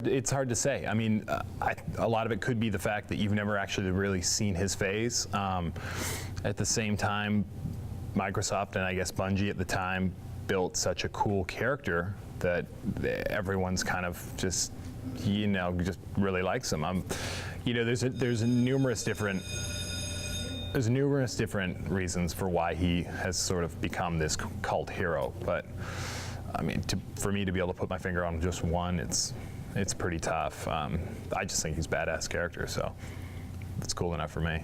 It's hard to say. I mean, a lot of it could be the fact that you've never actually really seen his face. At the same time, Microsoft and I guess Bungie at the time built such a cool character that everyone's kind of just, just really likes him. There's numerous different reasons for why he has sort of become this cult hero. But I mean, for me to be able to put my finger on just one, it's pretty tough. I just think he's a badass character, so it's cool enough for me.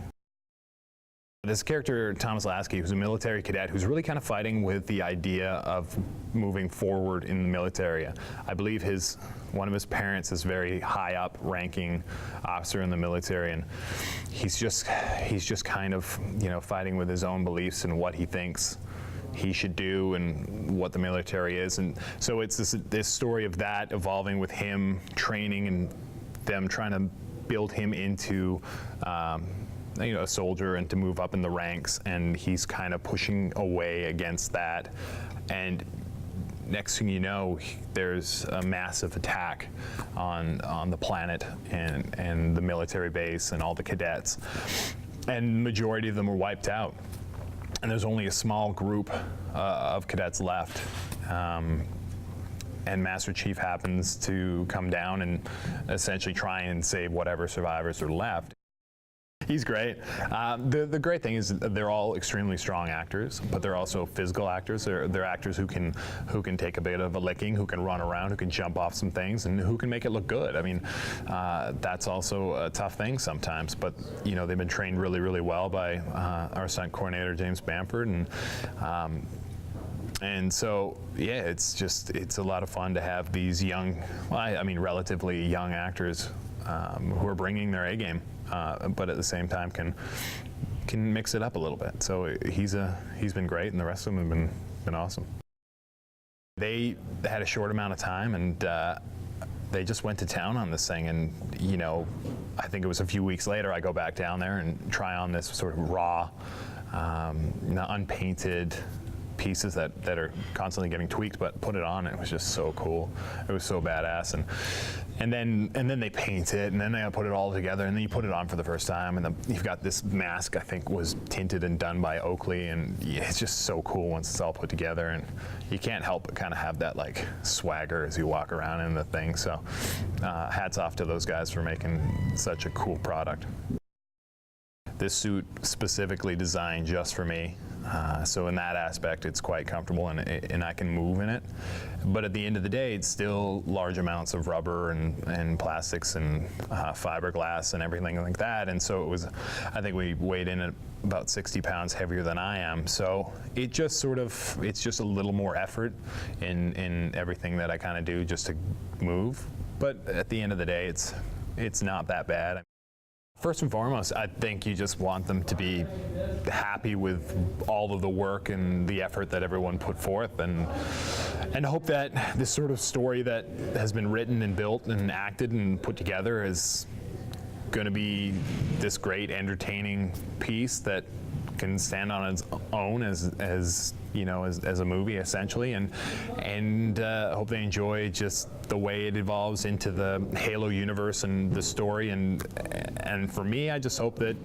This character, Thomas Lasky, who's a military cadet who's really kind of fighting with the idea of moving forward in the military. I believe one of his parents is very high up ranking officer in the military, and he's just kind of fighting with his own beliefs and what he thinks he should do and what the military is. And so it's this story of that evolving with him training and them trying to build him into a soldier and to move up in the ranks, and he's kind of pushing away against that. And next thing you know, there's a massive attack on the planet and the military base and all the cadets, and the majority of them are wiped out. And there's only a small group of cadets left. And Master Chief happens to come down and essentially try and save whatever survivors are left. He's great. The great thing is they're all extremely strong actors, but they're also physical actors. They're actors who can take a bit of a licking, who can run around, who can jump off some things, and who can make it look good. I mean, that's also a tough thing sometimes, but they've been trained really, really well by our stunt coordinator James Bamford, and so yeah, it's a lot of fun to have these young, relatively young actors who are bringing their A game. But at the same time can mix it up a little bit. So he's been great, and the rest of them have been awesome. They had a short amount of time, and they just went to town on this thing. And I think it was a few weeks later I go back down there and try on this sort of raw, unpainted pieces that are constantly getting tweaked, but put it on, it was just so cool. It was so badass, and then they paint it, and then they put it all together, and then you put it on for the first time, and you've got this mask I think was tinted and done by Oakley, and it's just so cool once it's all put together, and you can't help but kind of have that like swagger as you walk around in the thing. So hats off to those guys for making such a cool product. This suit specifically designed just for me, so in that aspect it's quite comfortable, and I can move in it. But at the end of the day, it's still large amounts of rubber and plastics and fiberglass and everything like that. And so it was, I think we weighed in at about 60 pounds heavier than I am. So it just it's just a little more effort in everything that I kind of do just to move. But at the end of the day, it's not that bad. First and foremost, I think you just want them to be happy with all of the work and the effort that everyone put forth, and hope that this sort of story that has been written and built and acted and put together is going to be this great, entertaining piece that can stand on its own as a movie essentially, and hope they enjoy just the way it evolves into the Halo universe and the story, and for me, I just hope that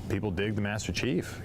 people dig the Master Chief,